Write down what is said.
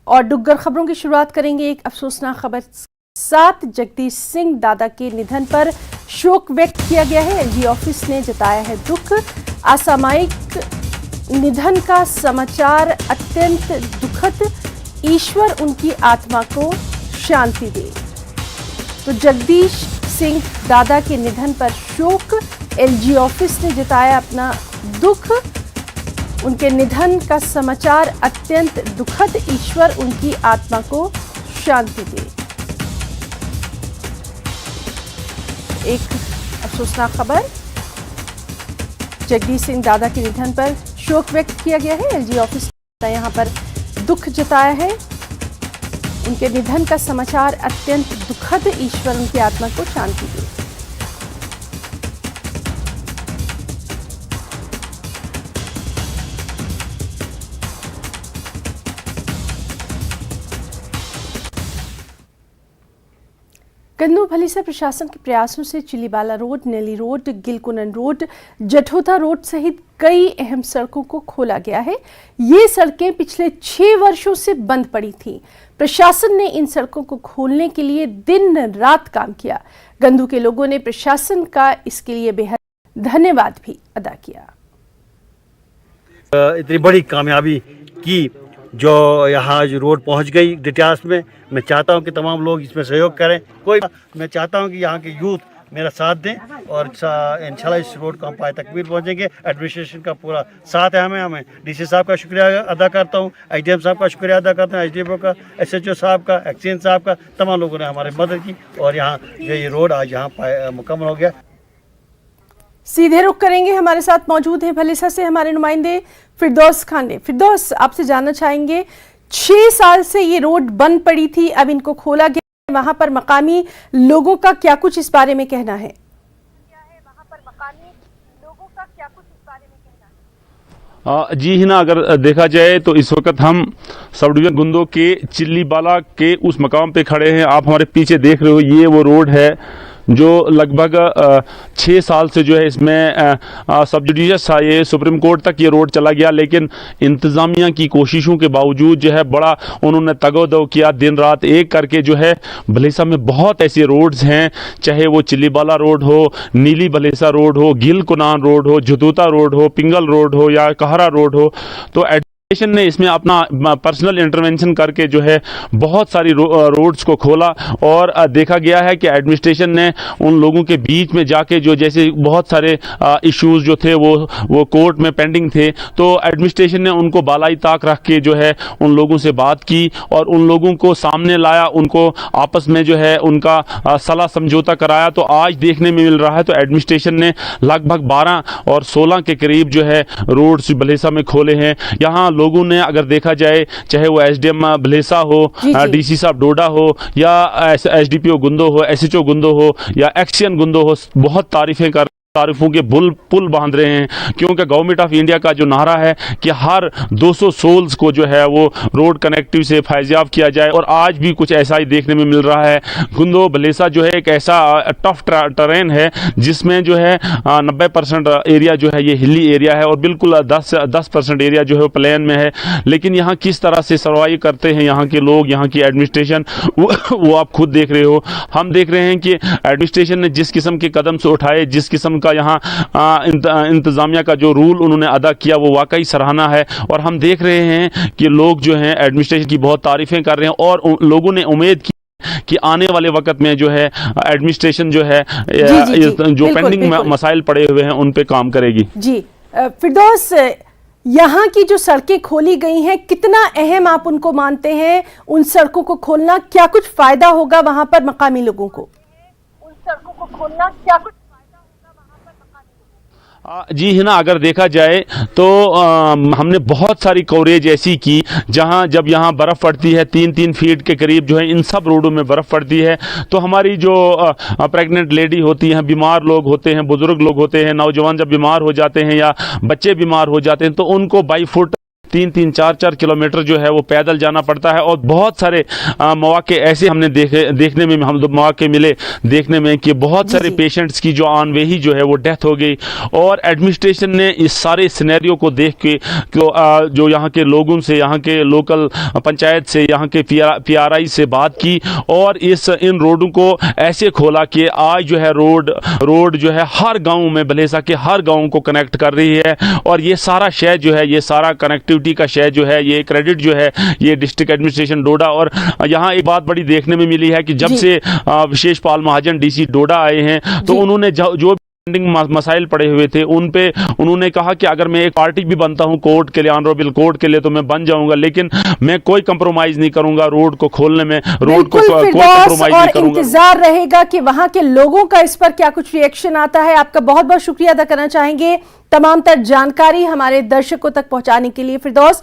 और डुग्गर खबरों की शुरुआत करेंगे एक अफसोसनाक खबर। 7 जगदीश सिंह दादा के निधन पर शोक व्यक्त किया गया है। एलजी ऑफिस ने जताया है दुख। असामयिक निधन का समाचार अत्यंत दुखद। ईश्वर उनकी आत्मा को शांति दे। तो जगदीश सिंह दादा के निधन पर शोक। एलजी ऑफिस ने जताया अपना दुख। उनके निधन का समाचार अत्यंत दुखद। ईश्वर उनकी आत्मा को शांति दे। एक अफसोसनाक खबर। जगदीश सिंह दादा के निधन पर शोक व्यक्त किया गया है। एलजी ऑफिस ने यहां पर दुख जताया है। उनके निधन का समाचार अत्यंत दुखद। ईश्वर उनकी आत्मा को शांति दे। गंदू भलीसा प्रशासन के प्रयासों से चिलीबाला रोड, नेली रोड, गिलकुनन रोड, जठोथा रोड सहित कई अहम सड़कों को खोला गया है। ये सड़कें पिछले 6 वर्षों से बंद पड़ी थीं। प्रशासन ने इन सड़कों को खोलने के लिए दिन रात काम किया। गंदू के लोगों ने प्रशासन का इसके लिए बेहद धन्यवाद भी अदा किया। इतनी बड़ी कामयाबी की जो यहाँ रोड पहुँच गई डिटास में। मैं चाहता हूँ कि तमाम लोग इसमें सहयोग करें। मैं चाहता हूँ कि यहाँ के यूथ मेरा साथ दें और इंशाल्लाह इस रोड को हम पाए तकमील पहुँचेंगे। एडमिनिस्ट्रेशन का पूरा साथ है। हमें डीसी साहब का शुक्रिया अदा करता हूँ, एसडीएम साहब का शुक्रिया अदा करता हूँ, एसडीएमओ का, एसएचओ साहब का, एक्सचेंज साहब का। तमाम लोगों ने हमारी मदद की और यहाँ जो ये रोड आज यहाँ मुकम्मल हो गया। सीधे रुख करेंगे। हमारे साथ मौजूद हैं भलीसा से हमारे नुमाइंदे फिरदौस खान ने। फिरदौस, आपसे जानना चाहेंगे, 6 साल से ये रोड बंद पड़ी थी, अब इनको खोला गया। वहां पर मकामी लोगों का क्या कुछ इस बारे में कहना है? जी हिना, अगर देखा जाए तो इस वक्त हम सब डिवीजन गुंदो के चिल्लीबाला के उस मकाम पे खड़े हैं। आप हमारे पीछे देख रहे हो, ये वो रोड है जो लगभग 6 साल से जो है इसमें सब जुडिशियस था, ये सुप्रीम कोर्ट तक ये रोड चला गया। लेकिन इंतज़ामिया की कोशिशों के बावजूद जो है बड़ा उन्होंने तगोदो किया, दिन रात एक करके जो है भलीसा में बहुत ऐसे रोड्स हैं, चाहे वो चिल्लीबाला रोड हो, नीली भलीसा रोड हो, गिल कुनान रोड हो, जतूता रोड हो, पिंगल रोड हो या कहरा रोड हो। तो एडमिनिस्ट्रेशन ने इसमें अपना पर्सनल इंटरवेंशन करके जो है बहुत सारी रोड्स को खोला और देखा गया है कि एडमिनिस्ट्रेशन ने उन लोगों के बीच में जाके जो जैसे बहुत सारे इश्यूज जो थे वो कोर्ट में पेंडिंग थे, तो एडमिनिस्ट्रेशन ने उनको बालाई ताक रख के जो है उन लोगों से बात की और उन लोगों को सामने लाया, उनको आपस में जो है उनका सलाह समझौता कराया। तो आज देखने में मिल रहा है तो एडमिनिस्ट्रेशन ने लगभग 12 और 16 के करीब जो है रोड्स भलीसा में खोले हैं। यहाँ लोगों ने अगर देखा जाए, चाहे वो एसडीएम भलीसा हो, डीसी साहब डोडा हो या एसडीपीओ गुंदो हो, एसएचओ गुंदो हो या एक्सएन गुंदो हो, बहुत तारीफों के पुल बांध रहे हैं। क्योंकि गवर्नमेंट ऑफ इंडिया का जो नारा है कि हर 200 सोल्स को जो है वो रोड कनेक्टिव से फैज़याब किया जाए, और आज भी कुछ ऐसा ही देखने में मिल रहा है। गुंदो भलीसा जो है एक ऐसा टफ टरेन है जिसमें जो है 90% एरिया जो है ये हिली एरिया है और बिल्कुल 10% एरिया जो है वो प्लेन में है। लेकिन यहाँ किस तरह से सर्वाइव करते हैं यहाँ के लोग, यहाँ की एडमिनिस्ट्रेशन, वो आप खुद देख रहे हो। हम देख रहे हैं कि एडमिनिस्ट्रेशन ने जिस किस्म के कदम से उठाए, जिस किस्म का यहाँ इंतजामिया का जो रूल उन्होंने अदा किया, वो वाकई सराहना है। और हम देख रहे हैं कि लोग जो हैं एडमिनिस्ट्रेशन की बहुत तारीफें कर रहे हैं और लोगों ने उम्मीद की कि आने वाले वक्त में जो है एडमिनिस्ट्रेशन जो है जो पेंडिंग मसाइल पड़े हुए हैं उन पे काम करेगी। जी फिरदौस, यहाँ की जो सड़कें खोली गई हैं, कितना अहम आप उनको मानते हैं? उन सड़कों को खोलना क्या कुछ फायदा होगा वहां पर मकामी लोगों को? उन सड़कों को खोलना क्या कुछ जी हिना, अगर देखा जाए तो हमने बहुत सारी कवरेज ऐसी की जहां जब यहाँ बर्फ़ पड़ती है 3-3 फीट के करीब जो है इन सब रोडों में बर्फ़ पड़ती है, तो हमारी जो प्रेग्नेंट लेडी होती हैं, बीमार लोग होते हैं, बुजुर्ग लोग होते हैं, नौजवान जब बीमार हो जाते हैं या बच्चे बीमार हो जाते हैं तो उनको बाई फुट 3-3, 4-4 किलोमीटर जो है वो पैदल जाना पड़ता है। और बहुत सारे मौके ऐसे हमने देखने में हम मौके मिले देखने में कि बहुत सारे पेशेंट्स की जो ऑन वे ही जो है वो डेथ हो गई। और एडमिनिस्ट्रेशन ने इस सारे सिनेरियो को देख के जो यहाँ के लोगों से, यहाँ के लोकल पंचायत से, यहाँ के PRI से बात की और इन रोडों को ऐसे खोला कि आज जो है रोड जो है हर गांव में, भलेसा के हर गांव को कनेक्ट कर रही है। और ये सारा शय जो है, ये सारा कनेक्टिविटी का शय जो है, ये क्रेडिट जो है ये डिस्ट्रिक्ट एडमिनिस्ट्रेशन डोडा। और यहाँ एक बात बड़ी देखने में मिली है कि जब से विशेष पाल महाजन DC डोडा आए हैं तो उन्होंने जो मसाइल पड़े हुए थे उन पे उन्होंने कहा कि अगर मैं एक पार्टी भी बनता हूं कोर्ट के लिए, ऑनरेबल कोर्ट के लिए, तो मैं बन जाऊंगा, लेकिन मैं कोई कंप्रोमाइज नहीं करूंगा रोड को खोलने में, रोड को कोई कंप्रोमाइज नहीं करूंगा। इंतजार रहेगा कि वहां के लोगों का इस पर क्या कुछ रिएक्शन आता है। आपका बहुत बहुत शुक्रिया अदा करना चाहेंगे तमाम तर जानकारी हमारे दर्शकों तक पहुंचाने के लिए फिरदौस।